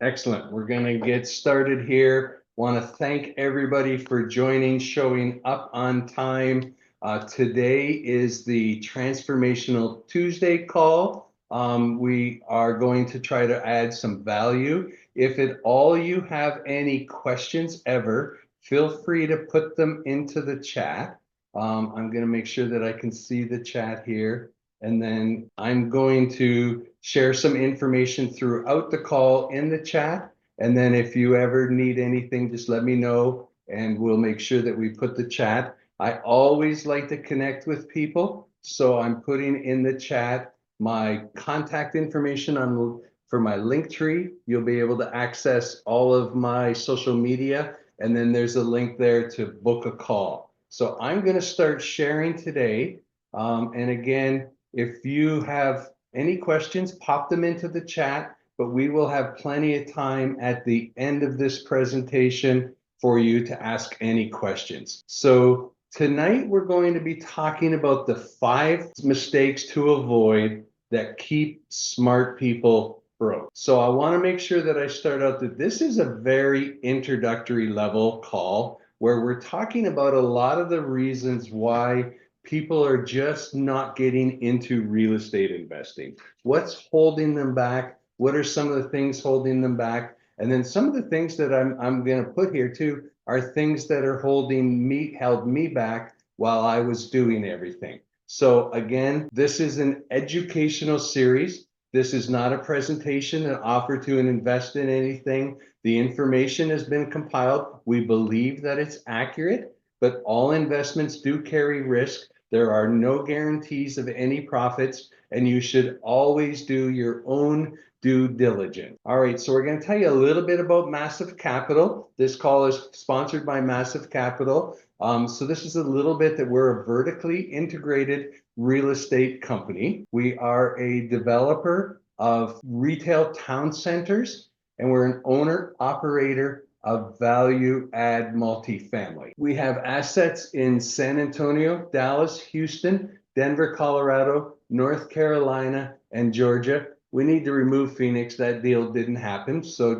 Excellent. We're going to get started here. Want to thank everybody for joining, showing up on time. Today is the Transformational Tuesday call. We are going to try to add some value. If at all you have any questions ever, feel free to put them into the chat. I'm going to make sure that I can see the chat here. And then I'm going to share some information throughout the call in the chat. And then if you ever need anything, just let me know and we'll make sure that we put the chat. I always like to connect with people. So I'm putting in the chat my contact information for my link tree. You'll be able to access all of my social media. And then there's a link there to book a call. So I'm going to start sharing today. And again, if you have any questions, pop them into the chat, but we will have plenty of time at the end of this presentation for you to ask any questions. So tonight we're going to be talking about the 5 mistakes to avoid that keep smart people broke. So I want to make sure that I start out that this is a very introductory level call where we're talking about a lot of the reasons why people are just not getting into real estate investing. What's holding them back? What are some of the things holding them back? And then some of the things that I'm going to put here too are things that are held me back while I was doing everything. So again, this is an educational series. This is not a presentation, an offer to invest in anything. The information has been compiled. We believe that it's accurate, but all investments do carry risk. There are no guarantees of any profits, and you should always do your own due diligence. All right, so we're going to tell you a little bit about Massive Capital. This call is sponsored by Massive Capital. So this is a little bit that we're a vertically integrated real estate company. We are a developer of retail town centers, and we're an owner operator of value add multifamily. We have assets in San Antonio, Dallas, Houston, Denver, Colorado, North Carolina, and Georgia. We need to remove Phoenix. That deal didn't happen. So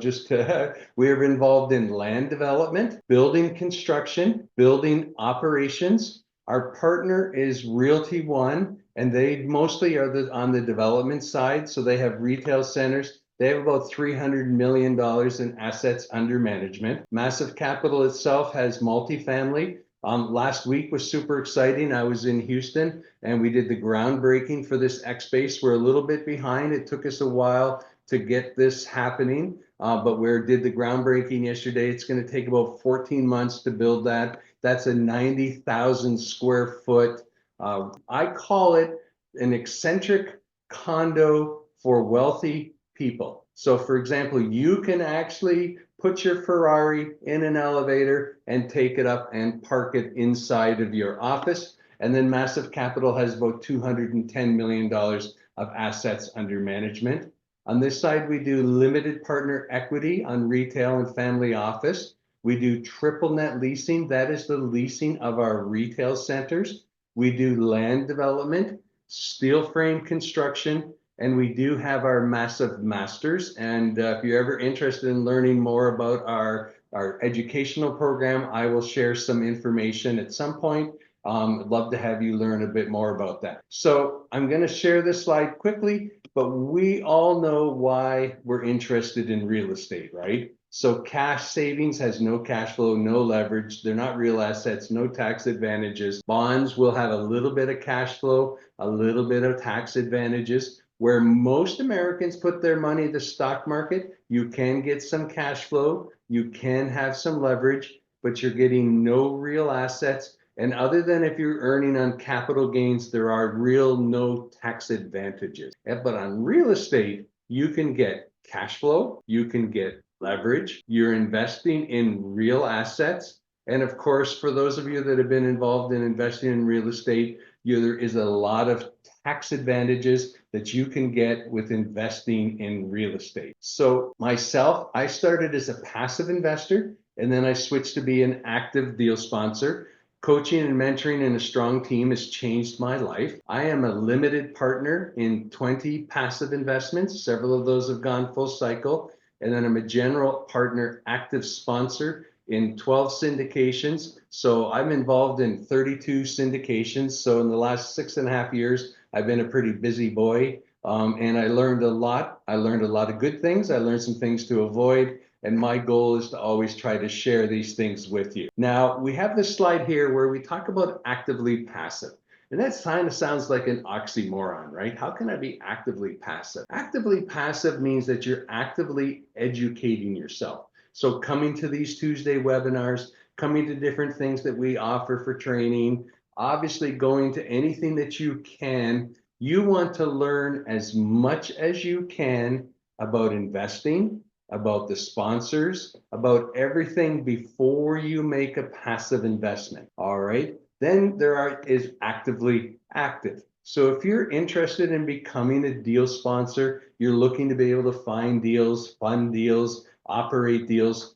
we are involved in land development, building construction, building operations. Our partner is Realty One, and they mostly are on the development side. So they have retail centers. They have about $300 million in assets under management. Massive Capital itself has multifamily. Last week was super exciting. I was in Houston and we did the groundbreaking for this X Space. We're a little bit behind. It took us a while to get this happening, but we did the groundbreaking yesterday. It's going to take about 14 months to build that. That's a 90,000 square foot. I call it an eccentric condo for wealthy people. So for example, you can actually put your Ferrari in an elevator and take it up and park it inside of your office. And then Massive Capital has about $210 million of assets under management. On this side, we do limited partner equity on retail and family office. We do triple net leasing. That is the leasing of our retail centers. We do land development, steel frame construction, and we do have our Massive Masters. And if you're ever interested in learning more about our educational program, I will share some information at some point. I'd love to have you learn a bit more about that. So I'm going to share this slide quickly, but we all know why we're interested in real estate, right? So cash savings has no cash flow, no leverage. They're not real assets, no tax advantages. Bonds will have a little bit of cash flow, a little bit of tax advantages. Where most Americans put their money, the stock market, you can get some cash flow, you can have some leverage, but you're getting no real assets. And other than if you're earning on capital gains, there are no tax advantages. But on real estate, you can get cash flow, you can get leverage, you're investing in real assets. And of course, for those of you that have been involved in investing in real estate, there is a lot of tax advantages that you can get with investing in real estate. So myself, I started as a passive investor, and then I switched to be an active deal sponsor. Coaching and mentoring in a strong team has changed my life. I am a limited partner in 20 passive investments. Several of those have gone full cycle. and then I'm a general partner active sponsor in 12 syndications. So I'm involved in 32 syndications. So in the last 6.5 years, I've been a pretty busy boy. And I learned a lot. I learned a lot of good things. I learned some things to avoid. And my goal is to always try to share these things with you. Now, we have this slide here where we talk about actively passive. And that kind of sounds like an oxymoron, right? How can I be actively passive? Actively passive means that you're actively educating yourself. So coming to these Tuesday webinars, coming to different things that we offer for training, obviously going to anything that you can. You want to learn as much as you can about investing, about the sponsors, about everything before you make a passive investment. All right. Then is actively active. So if you're interested in becoming a deal sponsor, you're looking to be able to find deals, fund deals, operate deals.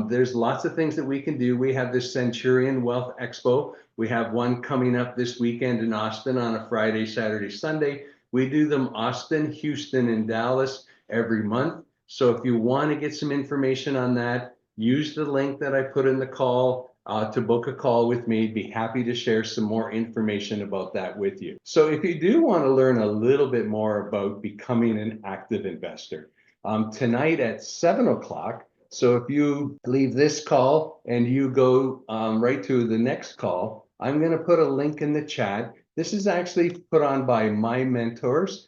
There's lots of things that we can do. We have this Centurion Wealth Expo. We have one coming up this weekend in Austin on a Friday, Saturday, Sunday. We do them Austin, Houston, and Dallas every month. So if you want to get some information on that, use the link that I put in the call to book a call with me. Be happy to share some more information about that with you. So if you do want to learn a little bit more about becoming an active investor, tonight at 7 o'clock, so if you leave this call and you go right to the next call, I'm going to put a link in the chat. This is actually put on by my mentors.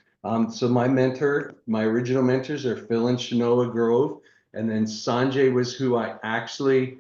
So my original mentors are Phil and Shanoa Grove. And then Sanjay was who I actually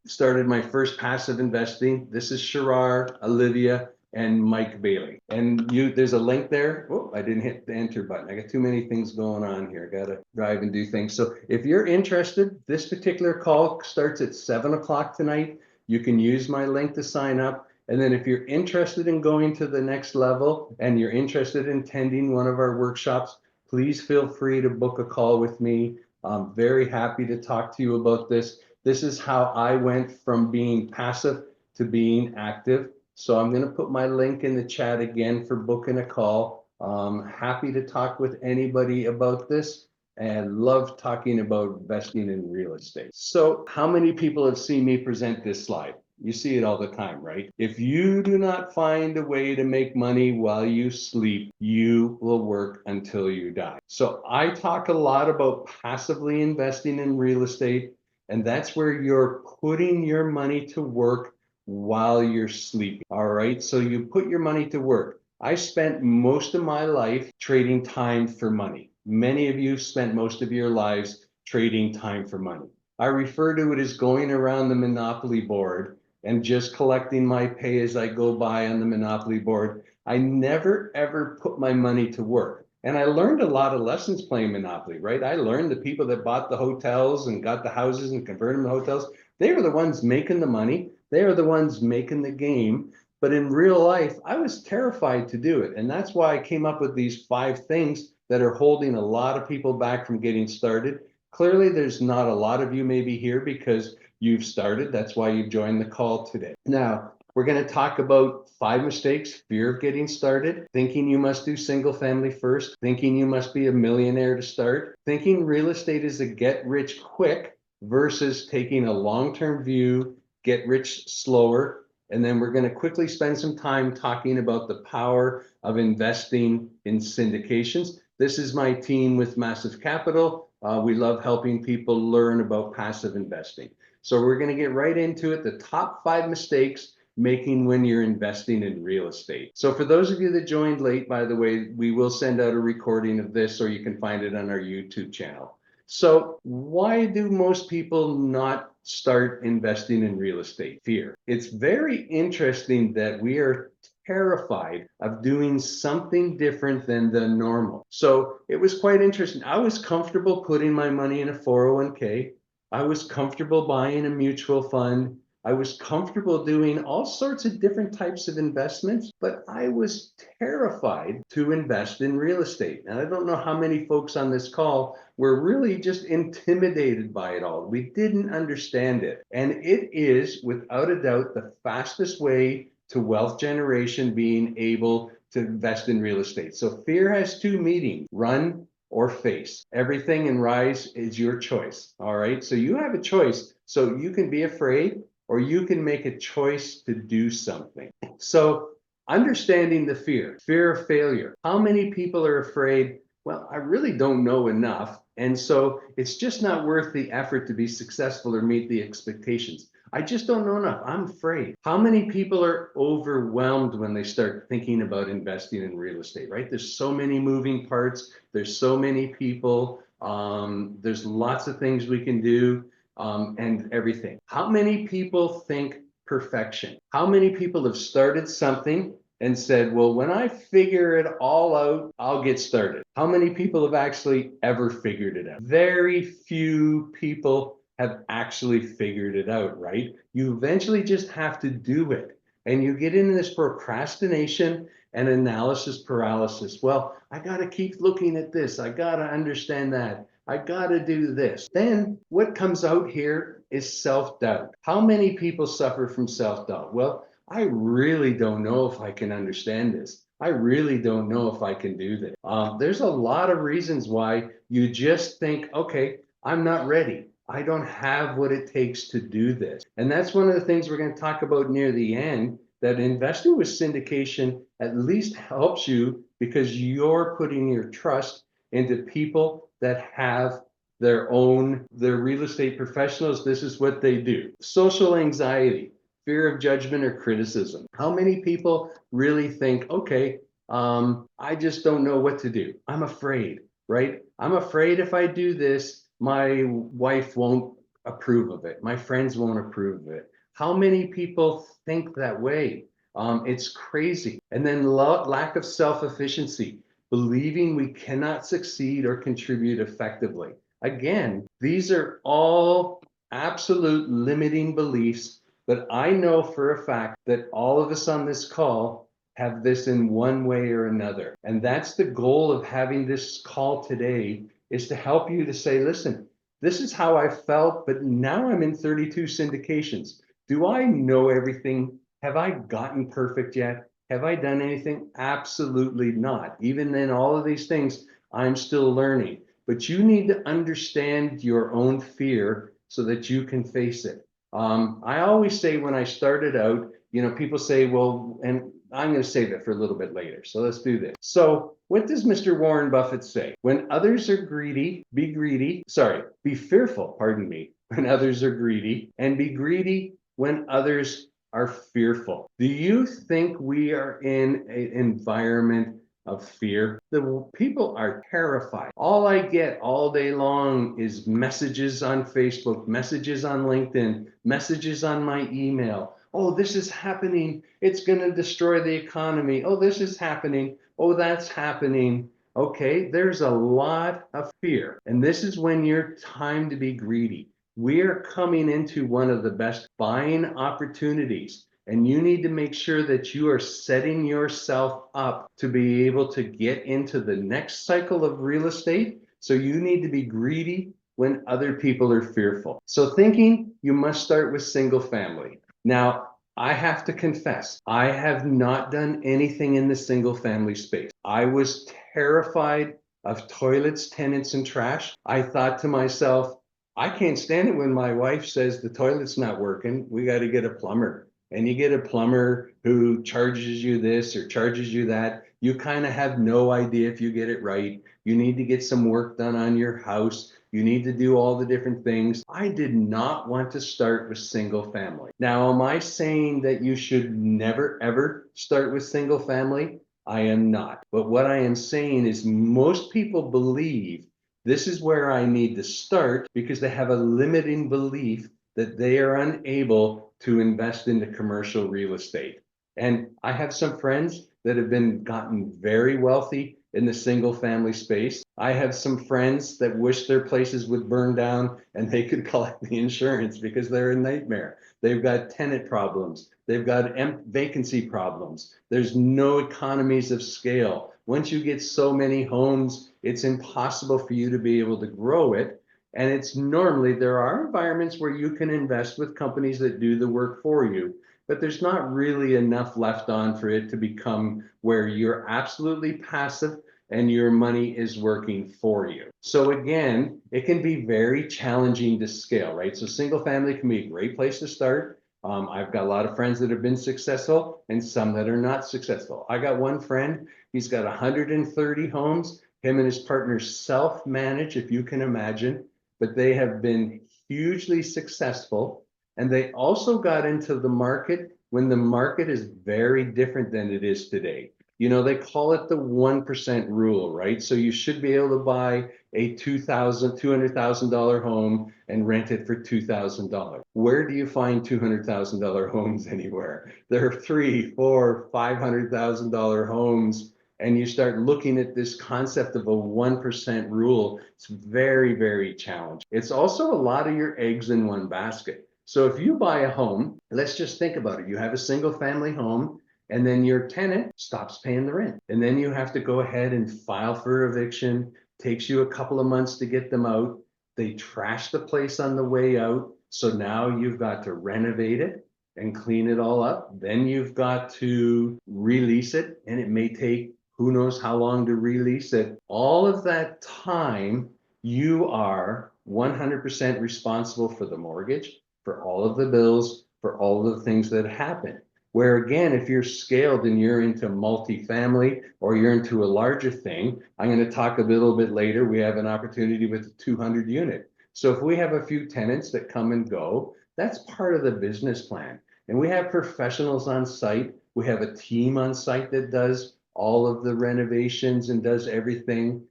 started my first passive investing. This is Shirar, Olivia, and Mike Bailey. And there's a link there. Oh, I didn't hit the enter button. I got too many things going on here. Got to drive and do things. So if you're interested, this particular call starts at 7 o'clock tonight. You can use my link to sign up. And then if you're interested in going to the next level and you're interested in attending one of our workshops, please feel free to book a call with me. I'm very happy to talk to you about this. This is how I went from being passive to being active. So I'm going to put my link in the chat again for booking a call. Happy to talk with anybody about this and love talking about investing in real estate. So how many people have seen me present this slide? You see it all the time, right? If you do not find a way to make money while you sleep, you will work until you die. So I talk a lot about passively investing in real estate, and that's where you're putting your money to work while you're sleeping. All right. So you put your money to work. I spent most of my life trading time for money. Many of you spent most of your lives trading time for money. I refer to it as going around the Monopoly board and just collecting my pay as I go by on the Monopoly board. I never, ever put my money to work. And I learned a lot of lessons playing Monopoly, right? I learned the people that bought the hotels and got the houses and converted them to hotels, they were the ones making the money. They are the ones making the game. But in real life, I was terrified to do it. And that's why I came up with these 5 things that are holding a lot of people back from getting started. Clearly, there's not a lot of you maybe here because you've started. That's why you've joined the call today. Now, we're going to talk about 5 mistakes: fear of getting started, thinking you must do single family first, thinking you must be a millionaire to start, thinking real estate is a get rich quick versus taking a long-term view, get rich slower. And then we're going to quickly spend some time talking about the power of investing in syndications. This is my team with Massive Capital. We love helping people learn about passive investing. So we're going to get right into it. The top 5 mistakes making when you're investing in real estate. So for those of you that joined late, by the way, we will send out a recording of this, or you can find it on our YouTube channel. So why do most people not start investing in real estate? Fear. It's very interesting that we are terrified of doing something different than the normal. So it was quite interesting. I was comfortable putting my money in a 401k. I was comfortable buying a mutual fund. I was comfortable doing all sorts of different types of investments, but I was terrified to invest in real estate. And I don't know how many folks on this call were really just intimidated by it all. We didn't understand it. And it is, without a doubt, the fastest way to wealth generation, being able to invest in real estate. So fear has 2 meanings: run or face. Everything in Rise is your choice. All right. So you have a choice. So you can be afraid or you can make a choice to do something. So understanding the fear of failure. How many people are afraid? Well, I really don't know enough. And so it's just not worth the effort to be successful or meet the expectations. I just don't know enough. I'm afraid. How many people are overwhelmed when they start thinking about investing in real estate, right? There's so many moving parts. There's so many people. There's lots of things we can do and everything. How many people think perfection? How many people have started something and said, well, when I figure it all out, I'll get started? How many people have actually ever figured it out? Very few people have actually figured it out, right? You eventually just have to do it. And you get into this procrastination and analysis paralysis. Well, I got to keep looking at this. I got to understand that. I got to do this. Then what comes out here is self-doubt. How many people suffer from self-doubt? Well, I really don't know if I can understand this. I really don't know if I can do this. There's a lot of reasons why you just think, okay, I'm not ready. I don't have what it takes to do this. And that's one of the things we're going to talk about near the end, that investing with syndication at least helps you because you're putting your trust into people that have their real estate professionals. This is what they do. Social anxiety, fear of judgment or criticism. How many people really think, okay, I just don't know what to do. I'm afraid, right? I'm afraid if I do this, my wife won't approve of it. My friends won't approve of it. How many people think that way? It's crazy. And then lack of self-efficiency, believing we cannot succeed or contribute effectively. Again, these are all absolute limiting beliefs, but I know for a fact that all of us on this call have this in one way or another. And that's the goal of having this call today, is to help you to say, listen, this is how I felt, but now I'm in 32 syndications. Do I know everything? Have I gotten perfect yet? Have I done anything? Absolutely not. Even in all of these things, I'm still learning. But you need to understand your own fear so that you can face it. I always say when I started out, people say, well, and I'm going to save it for a little bit later. So let's do this. So what does Mr. Warren Buffett say? When others are greedy, be fearful, pardon me, when others are greedy, and be greedy when others are fearful. Do you think we are in an environment of fear? The people are terrified. All I get all day long is messages on Facebook, messages on LinkedIn, messages on my email. Oh, this is happening. It's going to destroy the economy. Oh, this is happening. Oh, that's happening. Okay, there's a lot of fear. And this is when you're time to be greedy. We are coming into one of the best buying opportunities. And you need to make sure that you are setting yourself up to be able to get into the next cycle of real estate. So you need to be greedy when other people are fearful. So thinking you must start with single family. Now, I have to confess, I have not done anything in the single family space. I was terrified of toilets, tenants, and trash. I thought to myself, I can't stand it when my wife says the toilet's not working. We got to get a plumber. And you get a plumber who charges you this or charges you that. You kind of have no idea if you get it right. You need to get some work done on your house. You need to do all the different things. I did not want to start with single family. Now, am I saying that you should never, ever start with single family? I am not. But what I am saying is most people believe this is where I need to start because they have a limiting belief that they are unable to invest into commercial real estate. And I have some friends that have gotten very wealthy in the single family space. I have some friends that wish their places would burn down and they could collect the insurance because they're a nightmare. They've got tenant problems. They've got vacancy problems. There's no economies of scale. Once you get so many homes, it's impossible for you to be able to grow it. And it's normally, there are environments where you can invest with companies that do the work for you, but there's not really enough left on for it to become where you're absolutely passive and your money is working for you. So again, it can be very challenging to scale, right? So single family can be a great place to start. I've got a lot of friends that have been successful and some that are not successful. I got one friend, he's got 130 homes. Him and his partner self-manage, if you can imagine, but they have been hugely successful. And they also got into the market when the market is very different than it is today. You know, they call it the 1% rule, right? So you should be able to buy a $200,000 home and rent it for $2,000. Where do you find $200,000 homes anywhere? There are $300,000, $400,000, $500,000 homes, and you start looking at this concept of a 1% rule. It's very, very challenging. It's also a lot of your eggs in one basket. So if you buy a home, let's just think about it. You have a single family home, and then your tenant stops paying the rent. And then you have to go ahead and file for eviction. Takes you a couple of months to get them out. They trash the place on the way out. So now you've got to renovate it and clean it all up. Then you've got to release it, and it may take who knows how long to release it. All of that time, you are 100% responsible for the mortgage, for all of the bills, for all of the things that happen. Where again, if you're scaled and you're into multifamily or you're into a larger thing, I'm going to talk a little bit later. We have an opportunity with a 200 unit. So if we have a few tenants that come and go, that's part of the business plan. And we have professionals on site. We have a team on site that does all of the renovations and does everything.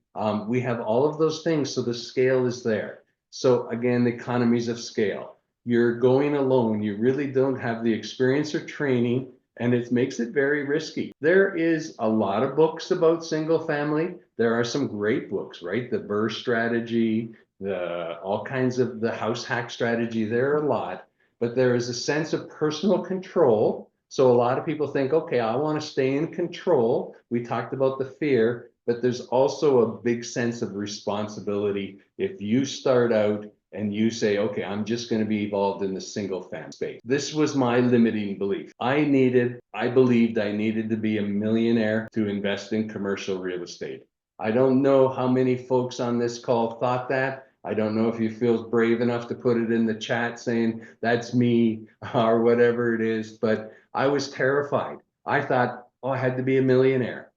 We have all of those things. So the scale is there. So again, the economies of scale. You're going alone. You really don't have the experience or training, and it makes it very risky. There is a lot of books about single family. There are some great books, right? The Burr strategy, all kinds of the house hack strategy. There are a lot, but there is a sense of personal control. So a lot of people think, okay, I want to stay in control. We talked about the fear, but there's also a big sense of responsibility. If you start out and you say, okay, I'm just going to be involved in the single family space. This was my limiting belief. I believed I needed to be a millionaire to invest in commercial real estate. I don't know how many folks on this call thought that. I don't know if you feel brave enough to put it in the chat saying that's me or whatever it is, but I was terrified. I thought, oh, I had to be a millionaire.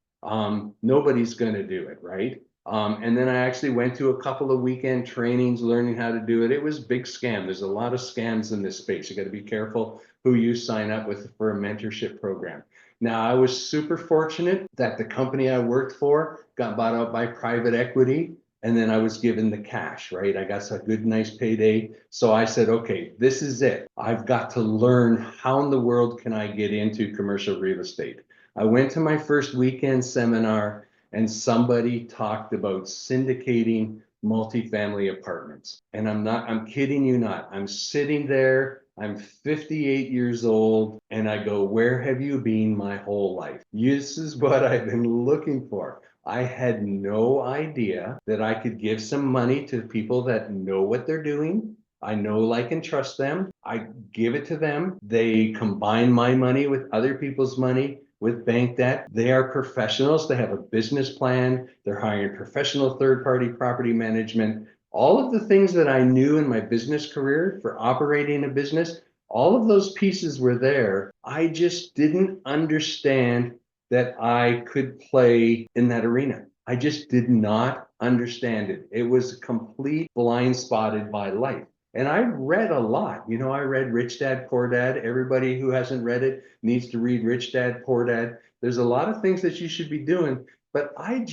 Nobody's going to do it, right? And then I actually went to a couple of weekend trainings learning how to do it. It was a big scam. There's a lot of scams in this space. You got to be careful who you sign up with for a mentorship program. Now, I was super fortunate that the company I worked for got bought out by private equity, and then I was given the cash, right? I got a good, nice payday. So I said, okay, this is it. I've got to learn how in the world can I get into commercial real estate. I went to my first weekend seminar, and somebody talked about syndicating multifamily apartments. And I'm kidding you not. I'm sitting there, I'm 58 years old, and I go, where have you been my whole life? This is what I've been looking for. I had no idea that I could give some money to people that know what they're doing. I know, like, and trust them. I give it to them. They combine my money with other people's money with bank debt. They are professionals. They have a business plan. They're hiring professional third-party property management. All of the things that I knew in my business career for operating a business, all of those pieces were there. I just didn't understand that I could play in that arena. I just did not understand it. It was complete blind spotted by life. And I read a lot. You know, I read Rich Dad, Poor Dad. Everybody who hasn't read it needs to read Rich Dad, Poor Dad. There's a lot of things that you should be doing, but I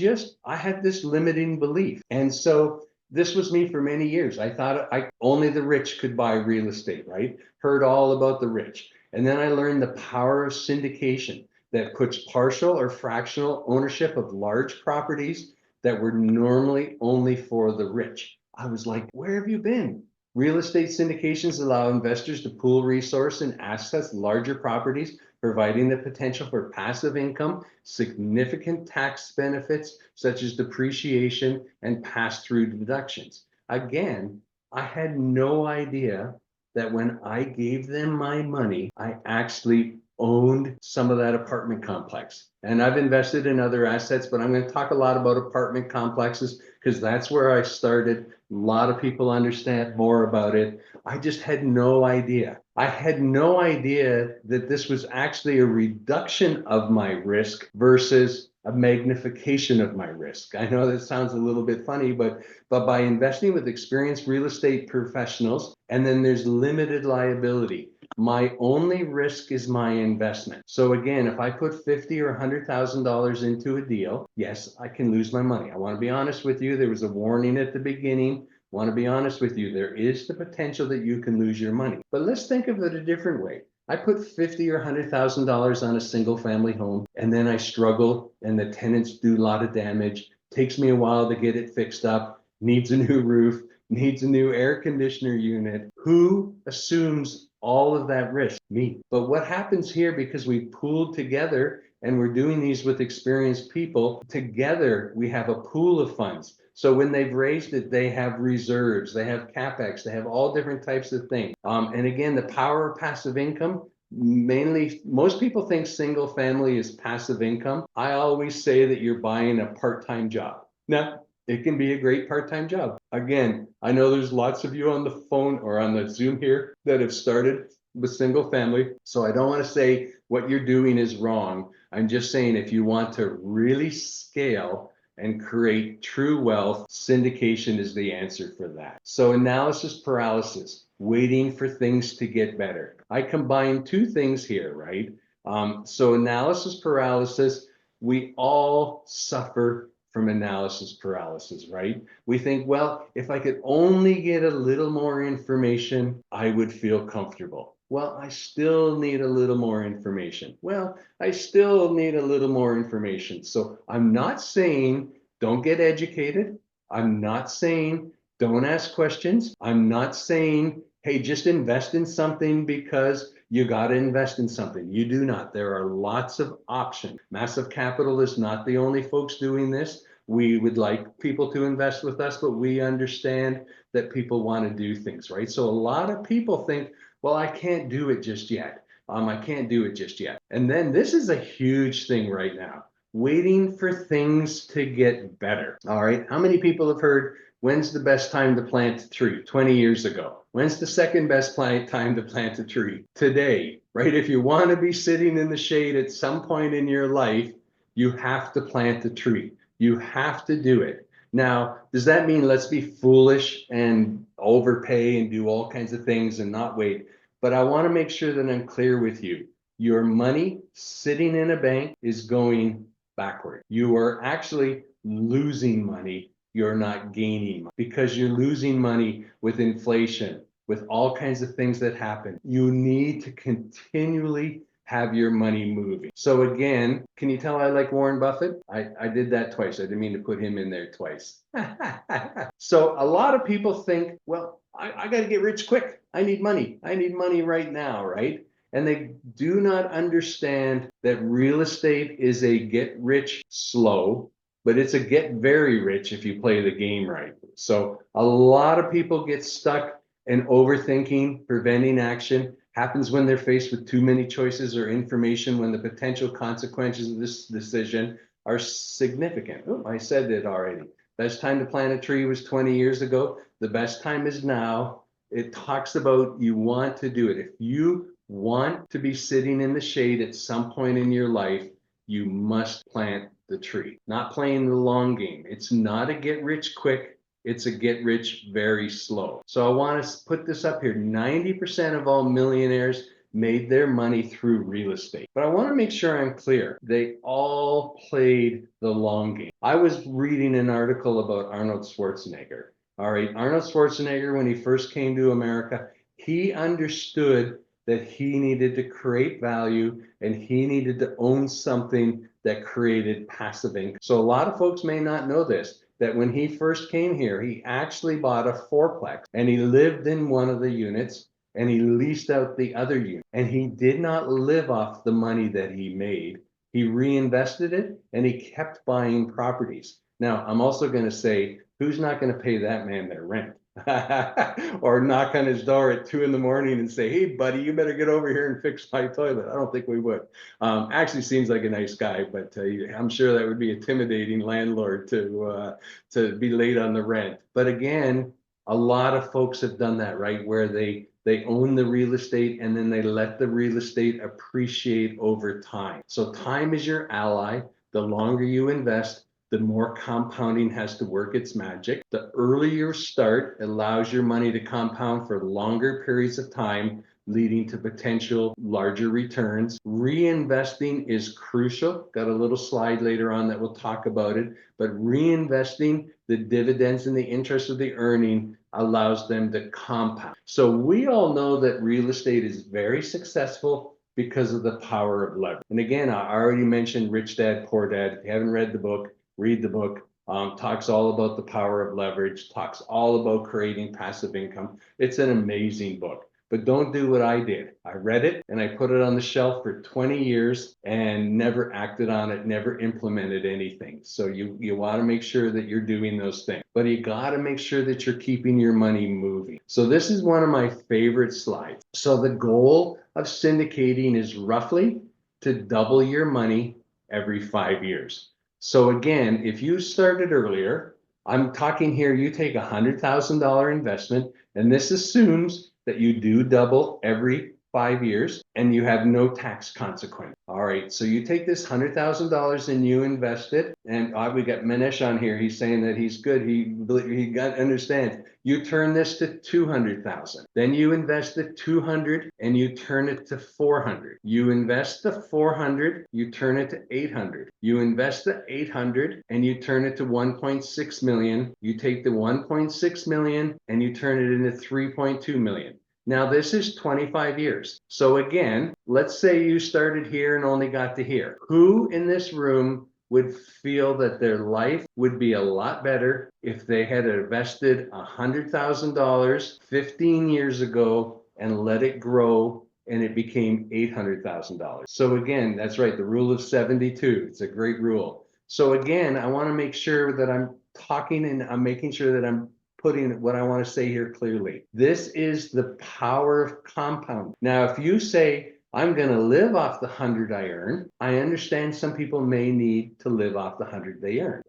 had this limiting belief. And so this was me for many years. I thought only the rich could buy real estate, right? Heard all about the rich. And then I learned the power of syndication that puts partial or fractional ownership of large properties that were normally only for the rich. I was like, where have you been? Real estate syndications allow investors to pool resource and access larger properties, providing the potential for passive income, significant tax benefits such as depreciation and pass-through deductions. Again, I had no idea that when I gave them my money, I actually owned some of that apartment complex. And I've invested in other assets, but I'm going to talk a lot about apartment complexes because that's where I started. A lot of people understand more about it. I just had no idea. I had no idea that this was actually a reduction of my risk versus a magnification of my risk. I know that sounds a little bit funny, but by investing with experienced real estate professionals, and then there's limited liability. My only risk is my investment. So again, if I put $50,000 or $100,000 into a deal, yes, I can lose my money. I want to be honest with you. There was a warning at the beginning. I want to be honest with you. There is the potential that you can lose your money. But let's think of it a different way. I put $50,000 or $100,000 on a single family home, and then I struggle and the tenants do a lot of damage. Takes me a while to get it fixed up, needs a new roof, needs a new air conditioner unit. Who assumes all of that risk? Me. But what happens here, because we pooled together and we're doing these with experienced people, together we have a pool of funds. So when they've raised it, they have reserves, they have CapEx, they have all different types of things. And again, the power of passive income, mainly, most people think single family is passive income. I always say that you're buying a part-time job. Now, it can be a great part-time job. Again, I know there's lots of you on the phone or on the Zoom here that have started with single family. So I don't want to say what you're doing is wrong. I'm just saying if you want to really scale and create true wealth, syndication is the answer for that. So analysis paralysis, waiting for things to get better. I combine two things here, right? So analysis paralysis, we all suffer from analysis paralysis, right? We think, well, if I could only get a little more information, I would feel comfortable. Well, I still need a little more information. Well, I still need a little more information. So I'm not saying don't get educated. I'm not saying don't ask questions. I'm not saying, hey, just invest in something because you got to invest in something. You do not. There are lots of options. Massive Capital is not the only folks doing this. We would like people to invest with us, but we understand that people want to do things, right? So a lot of people think, well, I can't do it just yet. I can't do it just yet. And then this is a huge thing right now, waiting for things to get better. All right. How many people have heard, when's the best time to plant a tree? 20 years ago. When's the second best time to plant a tree? Today, right? If you want to be sitting in the shade at some point in your life, you have to plant the tree. You have to do it. Now, does that mean let's be foolish and overpay and do all kinds of things and not wait? But I want to make sure that I'm clear with you. Your money sitting in a bank is going backward. You are actually losing money. You're not gaining money because you're losing money with inflation, with all kinds of things that happen. You need to continually have your money moving. So again, can you tell I like Warren Buffett? I did that twice. I didn't mean to put him in there twice. So a lot of people think, well, I got to get rich quick. I need money. I need money right now, right? And they do not understand that real estate is a get rich slow, but it's a get very rich if you play the game right. So a lot of people get stuck in overthinking, preventing action. Happens when they're faced with too many choices or information, when the potential consequences of this decision are significant. Oh, I said it already. Best time to plant a tree was 20 years ago. The best time is now. It talks about you want to do it. If you want to be sitting in the shade at some point in your life, you must plant the tree. Not playing the long game. It's not a get rich quick. It's a get rich very slow. So I want to put this up here. 90% of all millionaires made their money through real estate. But I want to make sure I'm clear. They all played the long game. I was reading an article about Arnold Schwarzenegger. All right, Arnold Schwarzenegger, when he first came to America, he understood that he needed to create value and he needed to own something that created passive income. So a lot of folks may not know this, that when he first came here, he actually bought a fourplex and he lived in one of the units and he leased out the other unit. And he did not live off the money that he made. He reinvested it and he kept buying properties. Now, I'm also going to say, who's not going to pay that man their rent? Or knock on his door at 2 in the morning and say, hey, buddy, you better get over here and fix my toilet. I don't think we would. Actually seems like a nice guy, but I'm sure that would be intimidating landlord to be late on the rent. But again, a lot of folks have done that, right? Where they own the real estate and then they let the real estate appreciate over time. So time is your ally. The longer you invest, the more compounding has to work its magic. The earlier you start allows your money to compound for longer periods of time, leading to potential larger returns. Reinvesting is crucial. Got a little slide later on that will talk about it, but reinvesting the dividends and the interest of the earning allows them to compound. So we all know that real estate is very successful because of the power of leverage. And again, I already mentioned Rich Dad, Poor Dad. If you haven't read the book, read the book. Talks all about the power of leverage, talks all about creating passive income. It's an amazing book. But don't do what I did. I read it and I put it on the shelf for 20 years and never acted on it, never implemented anything. So you want to make sure that you're doing those things, but you got to make sure that you're keeping your money moving. So this is one of my favorite slides. So the goal of syndicating is roughly to double your money every 5 years. So again, if you started earlier, I'm talking here, you take $100,000 investment, and this assumes that you do double every 5 years and you have no tax consequence. All right, so you take this $100,000 and you invest it, and we got Manish on here. He's saying that he's good. He got understands. You turn this to 200,000. Then you invest the 200 and you turn it to 400. You invest the 400, you turn it to 800. You invest the 800 and you turn it to 1.6 million. You take the 1.6 million and you turn it into 3.2 million. Now, this is 25 years. So again, let's say you started here and only got to here. Who in this room would feel that their life would be a lot better if they had invested $100,000 15 years ago and let it grow and it became $800,000? So again, that's right, the rule of 72. It's a great rule. So again, I want to make sure that I'm talking and I'm making sure that I'm putting what I want to say here clearly. This is the power of compound. Now, if you say, I'm going to live off the 100 I earn, I understand some people may need to live off the 100 they earn.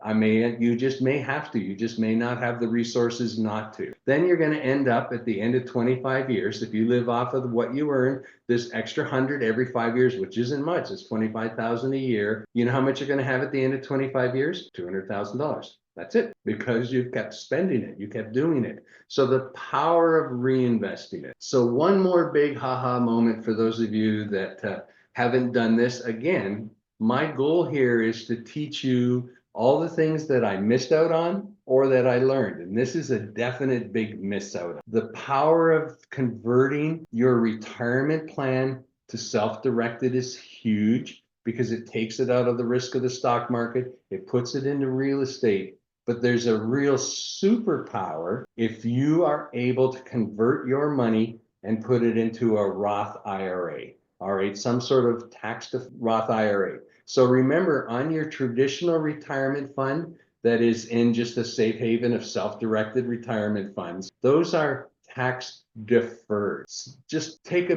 You just may have to. You just may not have the resources not to. Then you're going to end up at the end of 25 years, if you live off of what you earn, this extra 100 every 5 years, which isn't much, it's 25,000 a year. You know how much you're going to have at the end of 25 years? $200,000. That's it, because you've kept spending it, you kept doing it. So the power of reinvesting it. So one more big haha moment for those of you that haven't done this. Again, my goal here is to teach you all the things that I missed out on or that I learned. And this is a definite big miss out. The power of converting your retirement plan to self-directed is huge, because it takes it out of the risk of the stock market. It puts it into real estate. But there's a real superpower if you are able to convert your money and put it into a Roth IRA. All right, some sort of taxed Roth IRA. So remember, on your traditional retirement fund that is in just a safe haven of self-directed retirement funds, those are tax deferred. Just take a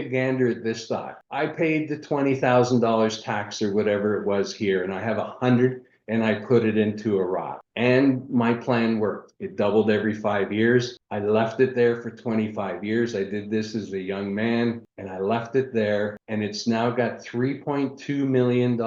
gander at this thought. I paid the $20,000 tax or whatever it was here, and I have 100 and I put it into a Roth. And my plan worked. It doubled every 5 years. I left it there for 25 years. I did this as a young man and I left it there. And it's now got $3.2 million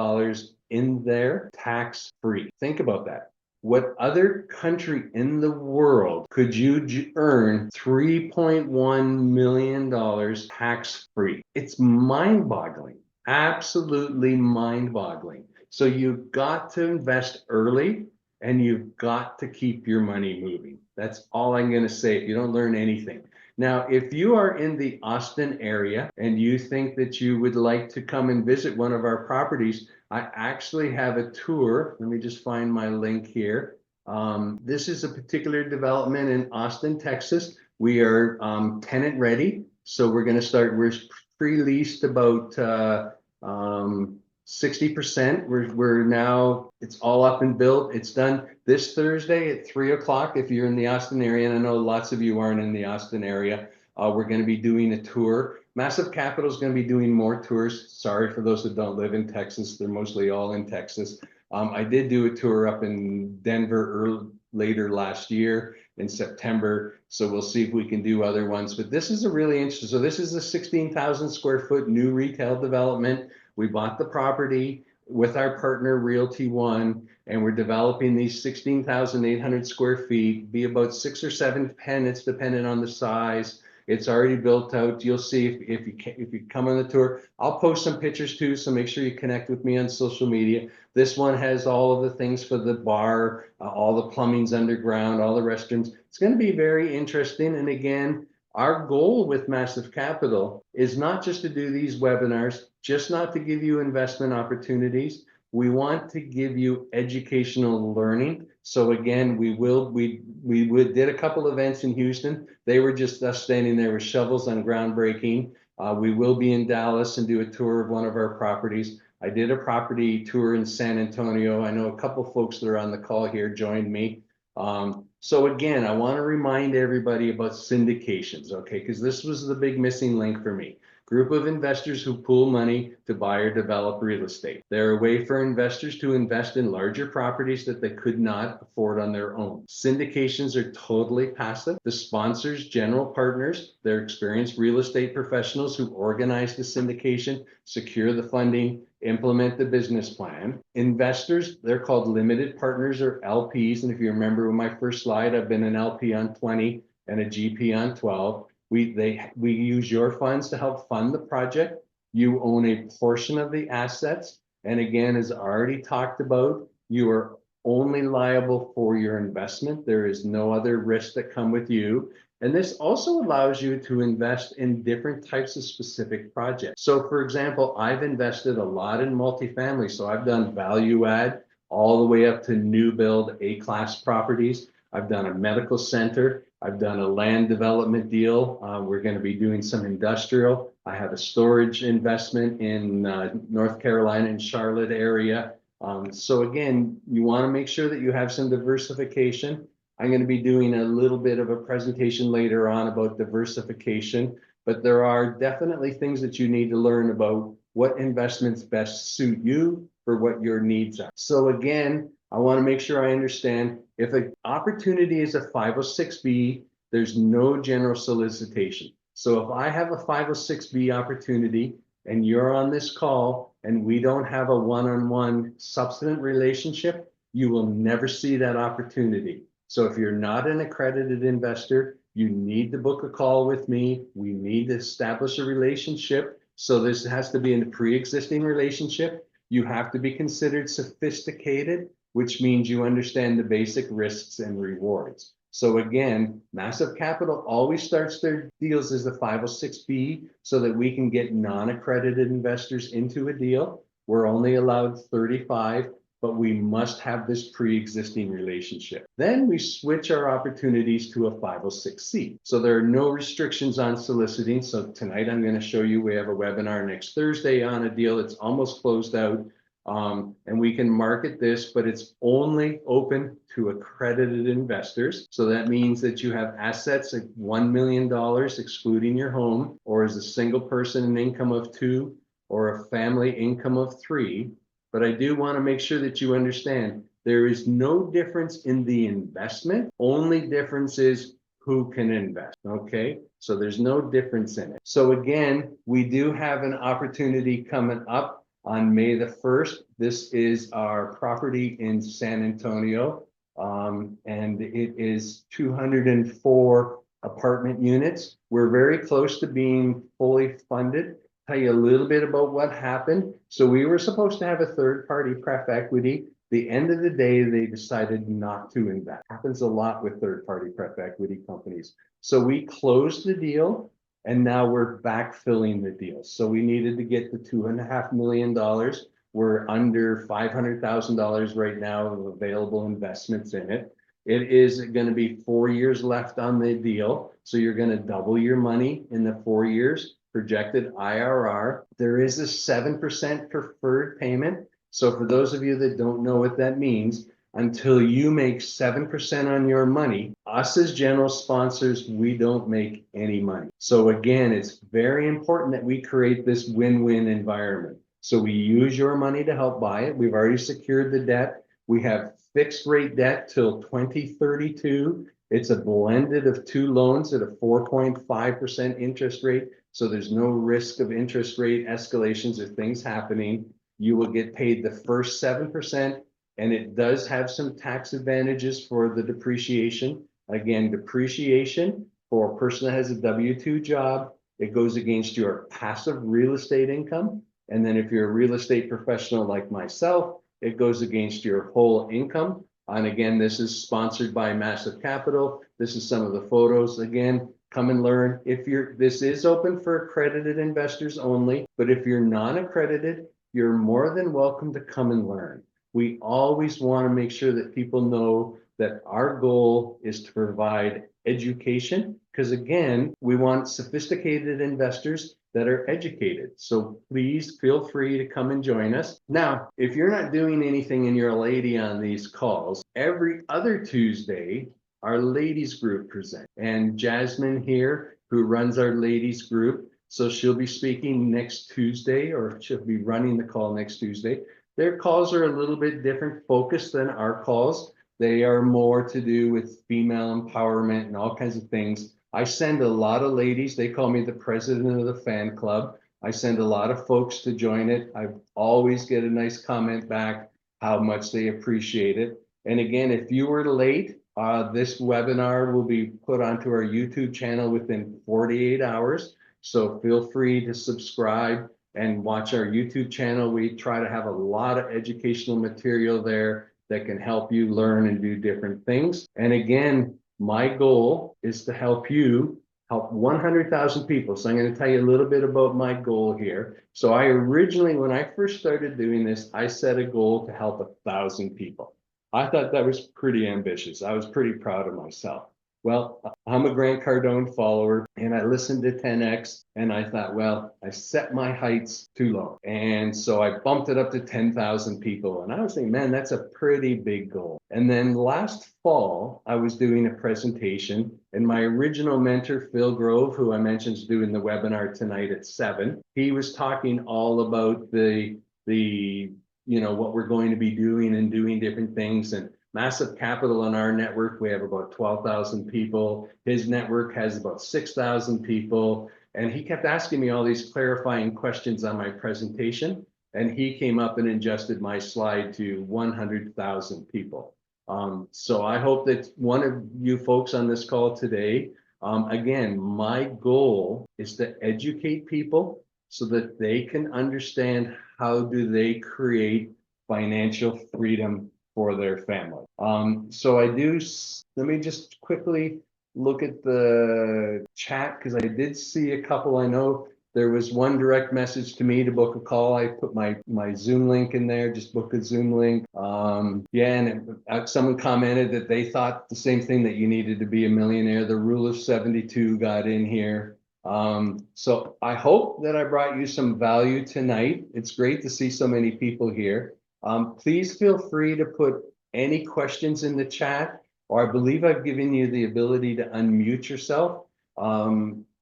in there, tax free. Think about that. What other country in the world could you earn $3.1 million tax free? It's mind boggling, absolutely mind boggling. So you've got to invest early and you've got to keep your money moving. That's all I'm going to say if you don't learn anything. Now, if you are in the Austin area and you think that you would like to come and visit one of our properties, I actually have a tour. Let me just find my link here. This is a particular development in Austin, Texas. We are tenant ready. So we're going to start, we're pre-leased about 60%. We're now, it's all up and built. It's done this Thursday at 3 o'clock. If you're in the Austin area, and I know lots of you aren't in the Austin area, we're going to be doing a tour. Massive Capital is going to be doing more tours. Sorry for those that don't live in Texas. They're mostly all in Texas. I did do a tour up in Denver later last year in September. So we'll see if we can do other ones. But this is a really interesting. So this is a 16,000 square foot new retail development. We bought the property with our partner Realty One, and we're developing these 16,800 square feet, be about 6 or 7 tenants, depending on the size. It's already built out. You'll see if you come on the tour. I'll post some pictures too, so make sure you connect with me on social media. This one has all of the things for the bar, all the plumbing's underground, all the restrooms. It's going to be very interesting. And again, our goal with Massive Capital is not just to do these webinars, just not to give you investment opportunities. We want to give you educational learning. So again, we did a couple events in Houston. They were just us standing there with shovels on groundbreaking. We will be in Dallas and do a tour of one of our properties. I did a property tour in San Antonio. I know a couple folks that are on the call here joined me. So again, I want to remind everybody about syndications, okay? Because this was the big missing link for me. Group of investors who pool money to buy or develop real estate. They're a way for investors to invest in larger properties that they could not afford on their own. Syndications are totally passive. The sponsors, general partners, they're experienced real estate professionals who organize the syndication, secure the funding, implement the business plan. Investors, they're called limited partners or LPs. And if you remember in my first slide, I've been an LP on 20 and a GP on 12. We use your funds to help fund the project. You own a portion of the assets. And again, as already talked about, you are only liable for your investment. There is no other risks that come with you. And this also allows you to invest in different types of specific projects. So for example, I've invested a lot in multifamily. So I've done value add all the way up to new build A-class properties. I've done a medical center. I've done a land development deal. We're going to be doing some industrial. I have a storage investment in North Carolina and Charlotte area. So again, you want to make sure that you have some diversification. I'm going to be doing a little bit of a presentation later on about diversification, but there are definitely things that you need to learn about what investments best suit you for what your needs are. So again, I want to make sure I understand if an opportunity is a 506B, there's no general solicitation. So if I have a 506B opportunity and you're on this call and we don't have a one-on-one substantive relationship, you will never see that opportunity. So if you're not an accredited investor, you need to book a call with me. We need to establish a relationship. So this has to be a pre-existing relationship. You have to be considered sophisticated, which means you understand the basic risks and rewards. So again, Massive Capital always starts their deals as a 506B so that we can get non-accredited investors into a deal. We're only allowed 35, but we must have this pre-existing relationship. Then we switch our opportunities to a 506C. So there are no restrictions on soliciting. So tonight I'm going to show you, we have a webinar next Thursday on a deal that's almost closed out. And we can market this, but it's only open to accredited investors. So that means that you have assets at $1 million, excluding your home, or as a single person, an income of 2, or a family income of 3. But I do want to make sure that you understand there is no difference in the investment. Only difference is who can invest. Okay, so there's no difference in it. So again, we do have an opportunity coming up on May the 1st. This is our property in San Antonio, and it is 204 apartment units. We're very close to being fully funded. Tell you a little bit about what happened. So we were supposed to have a third-party pref equity. The end of the day, they decided not to invest. Happens a lot with third-party pref equity companies. So we closed the deal, and now we're backfilling the deal. So we needed to get the $2.5 million. We're under $500,000 right now of available investments in it. It is going to be 4 years left on the deal. So you're going to double your money in the 4 years. projected IRR. There is a 7% preferred payment. So for those of you that don't know what that means, until you make 7% on your money, us as general sponsors, we don't make any money. So again, it's very important that we create this win-win environment. So we use your money to help buy it. We've already secured the debt. We have fixed rate debt till 2032. It's a blended of two loans at a 4.5% interest rate. So there's no risk of interest rate escalations or things happening. You will get paid the first 7%. And it does have some tax advantages for the depreciation. Again, depreciation for a person that has a W-2 job, it goes against your passive real estate income. And then if you're a real estate professional like myself, it goes against your whole income. And again, this is sponsored by Massive Capital. This is some of the photos. Again, come and learn. This is open for accredited investors only, but if you're non-accredited, you're more than welcome to come and learn. We always want to make sure that people know that our goal is to provide education, because again, we want sophisticated investors that are educated. So please feel free to come and join us. Now, if you're not doing anything and you're a lady on these calls, every other Tuesday, our ladies group presents. And Jasmine here, who runs our ladies group, so she'll be speaking next Tuesday, or she'll be running the call next Tuesday. Their calls are a little bit different focus than our calls. They are more to do with female empowerment and all kinds of things. I send a lot of ladies, they call me the president of the fan club. I send a lot of folks to join it. I always get a nice comment back how much they appreciate it. And again, if you were late, this webinar will be put onto our YouTube channel within 48 hours. So feel free to subscribe and watch our YouTube channel. We try to have a lot of educational material there that can help you learn and do different things. And again, my goal is to help you help 100,000 people. So I'm going to tell you a little bit about my goal here. So I originally, when I first started doing this, I set a goal to help 1,000 people. I thought that was pretty ambitious. I was pretty proud of myself. Well, I'm a Grant Cardone follower, and I listened to 10X, and I thought, well, I set my heights too low. And so I bumped it up to 10,000 people. And I was thinking, man, that's a pretty big goal. And then last fall, I was doing a presentation, and my original mentor, Phil Grove, who I mentioned is doing the webinar tonight at 7, he was talking all about the what we're going to be doing and doing different things. And Massive Capital on our network, we have about 12,000 people. His network has about 6,000 people. And he kept asking me all these clarifying questions on my presentation. And he came up and adjusted my slide to 100,000 people. So I hope that one of you folks on this call today, again, my goal is to educate people so that they can understand how do they create financial freedom for their family. So I do, let me just quickly look at the chat, because I did see a couple. I know there was one direct message to me to book a call. I put my Zoom link in there, just book a Zoom link. Yeah, and someone commented that they thought the same thing, that you needed to be a millionaire. The rule of 72 got in here. So I hope that I brought you some value tonight. It's great to see so many people here. Please feel free to put any questions in the chat, or I believe I've given you the ability to unmute yourself.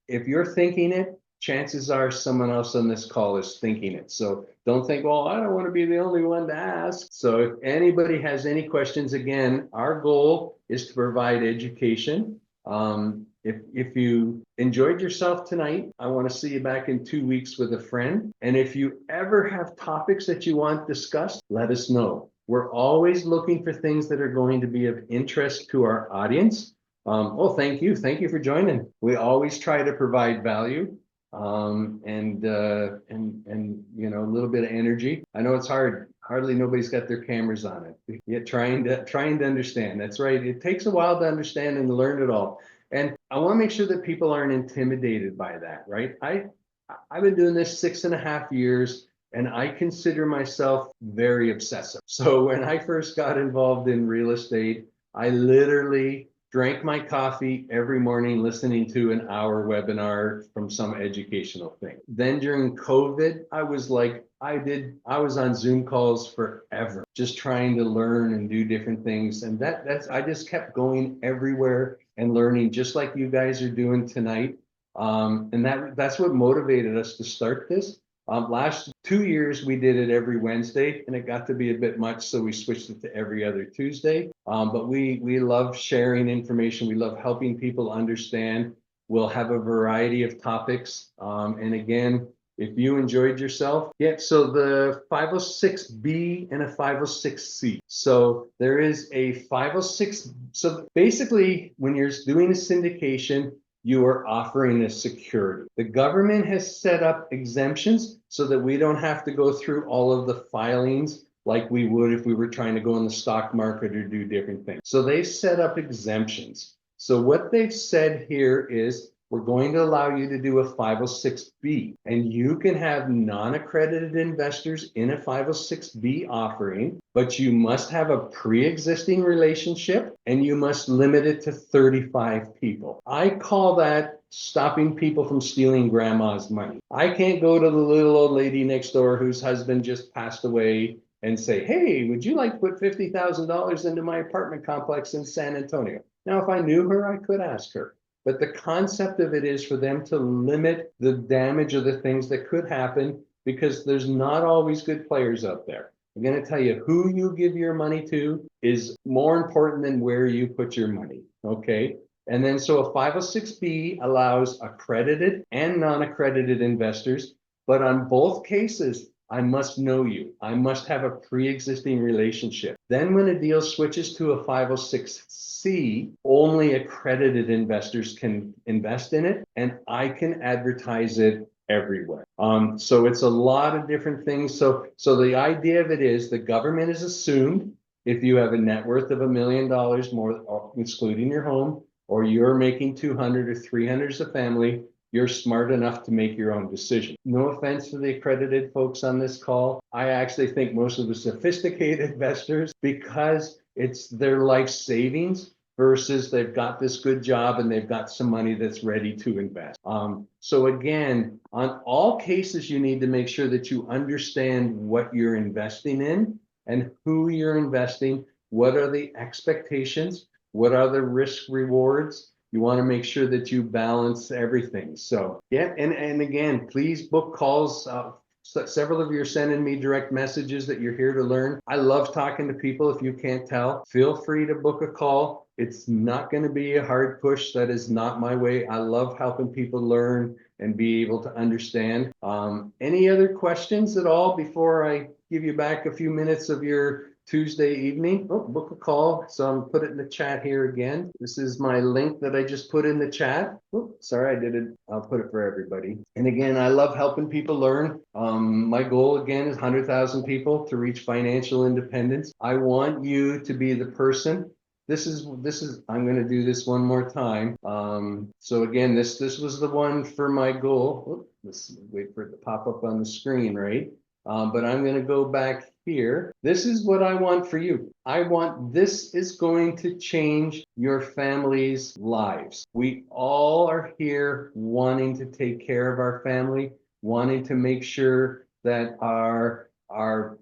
If you're thinking it, chances are someone else on this call is thinking it. So don't think, well, I don't want to be the only one to ask. So if anybody has any questions, again, our goal is to provide education. If you enjoyed yourself tonight, I want to see you back in 2 weeks with a friend. And if you ever have topics that you want discussed, let us know. We're always looking for things that are going to be of interest to our audience. Oh, thank you. Thank you for joining. We always try to provide value, and a little bit of energy. I know it's hard. Hardly nobody's got their cameras on it. Yet trying to understand. That's right. It takes a while to understand and to learn it all. And I want to make sure that people aren't intimidated by that, right? I've been doing this 6.5 years, and I consider myself very obsessive. So when I first got involved in real estate, I literally drank my coffee every morning listening to an hour webinar from some educational thing. Then during COVID, I was like, I was on Zoom calls forever, just trying to learn and do different things. And I just kept going everywhere and learning, just like you guys are doing tonight. And that's what motivated us to start this. Last 2 years, we did it every Wednesday, and it got to be a bit much, so we switched it to every other Tuesday. But we love sharing information. We love helping people understand. We'll have a variety of topics. And again, if you enjoyed yourself, yeah, so the 506B and a 506C. So there is a 506. So basically, when you're doing a syndication, you are offering a security. The government has set up exemptions so that we don't have to go through all of the filings like we would if we were trying to go in the stock market or do different things. So they set up exemptions. So what they've said here is we're going to allow you to do a 506B, and you can have non-accredited investors in a 506B offering, but you must have a pre-existing relationship and you must limit it to 35 people. I call that stopping people from stealing grandma's money. I can't go to the little old lady next door whose husband just passed away and say, hey, would you like to put $50,000 into my apartment complex in San Antonio? Now, if I knew her, I could ask her. But the concept of it is for them to limit the damage of the things that could happen, because there's not always good players out there. I'm going to tell you, who you give your money to is more important than where you put your money. Okay. And then so a 506B allows accredited and non-accredited investors, but on both cases, I must know you. I must have a pre-existing relationship. Then when a deal switches to a 506C, only accredited investors can invest in it, and I can advertise it everywhere. So it's a lot of different things. So the idea of it is the government is assumed if you have a net worth of $1 million more, excluding your home, or you're making 200 or 300 as a family, you're smart enough to make your own decision. No offense to the accredited folks on this call. I actually think most of the sophisticated investors, because it's their life savings versus they've got this good job and they've got some money that's ready to invest. So again, on all cases, you need to make sure that you understand what you're investing in and who you're investing. What are the expectations? What are the risk rewards? You want to make sure that you balance everything. So yeah, and again, please book calls. Several of you are sending me direct messages that you're here to learn. I love talking to people. If you can't tell, feel free to book a call. It's not going to be a hard push. That is not my way. I love helping people learn and be able to understand. Any other questions at all before I give you back a few minutes of your Tuesday evening? Oh, book a call. So I'm put it in the chat here again. This is my link that I just put in the chat. Oh, sorry, I did it. I'll put it for everybody. And again, I love helping people learn. My goal again is 100,000 people to reach financial independence. I want you to be the person. This is, I'm going to do this one more time. So again, this was the one for my goal. Oh, let's wait for it to pop up on the screen, right? But I'm going to go back here. This is what I want for you. This is going to change your family's lives. We all are here wanting to take care of our family, wanting to make sure that our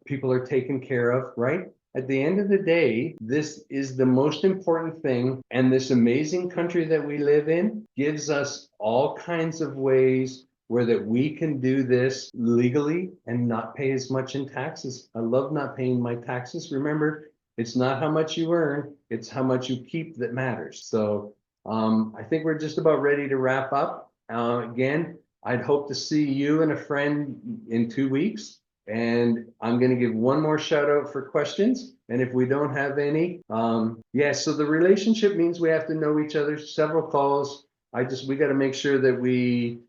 people are taken care of, right? At the end of the day, this is the most important thing. And this amazing country that we live in gives us all kinds of ways where that we can do this legally and not pay as much in taxes. I love not paying my taxes. Remember, it's not how much you earn, it's how much you keep that matters. So I think we're just about ready to wrap up. Again, I'd hope to see you and a friend in 2 weeks. And I'm going to give one more shout out for questions. And if we don't have any, so the relationship means we have to know each other. Several calls. We got to make sure that we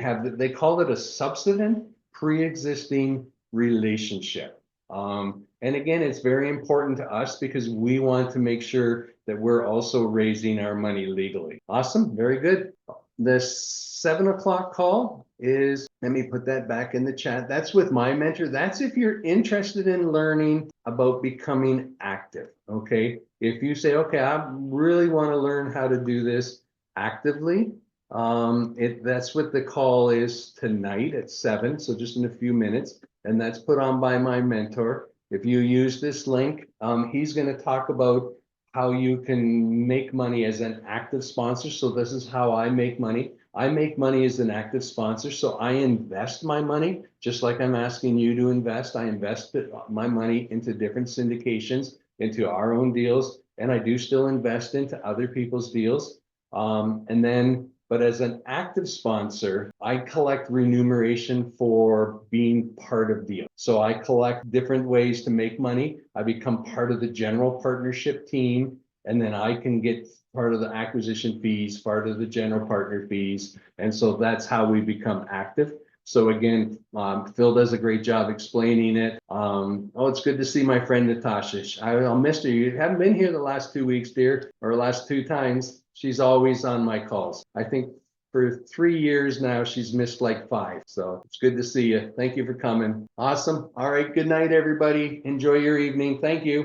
have, they call it a substantive pre-existing relationship. And again, it's very important to us because we want to make sure that we're also raising our money legally. Awesome. Very good. The 7 o'clock call is, let me put that back in the chat. That's with my mentor. That's if you're interested in learning about becoming active. Okay. If you say, okay, I really want to learn how to do this actively, that's what the call is tonight at 7, so just in a few minutes, and that's put on by my mentor. If you use this link, he's going to talk about how you can make money as an active sponsor. So this is how I make money. I make money as an active sponsor, so I invest my money, just like I'm asking you to invest. I invest my money into different syndications, into our own deals, and I do still invest into other people's deals. But as an active sponsor, I collect remuneration for being part of deals. So I collect different ways to make money. I become part of the general partnership team, and then I can get part of the acquisition fees, part of the general partner fees. And so that's how we become active. So again, Phil does a great job explaining it. It's good to see my friend Natasha. I'll miss her. You haven't been here the last 2 weeks, dear, or last 2 times. She's always on my calls. I think for 3 years now, she's missed like 5. So it's good to see you. Thank you for coming. Awesome. All right. Good night, everybody. Enjoy your evening. Thank you.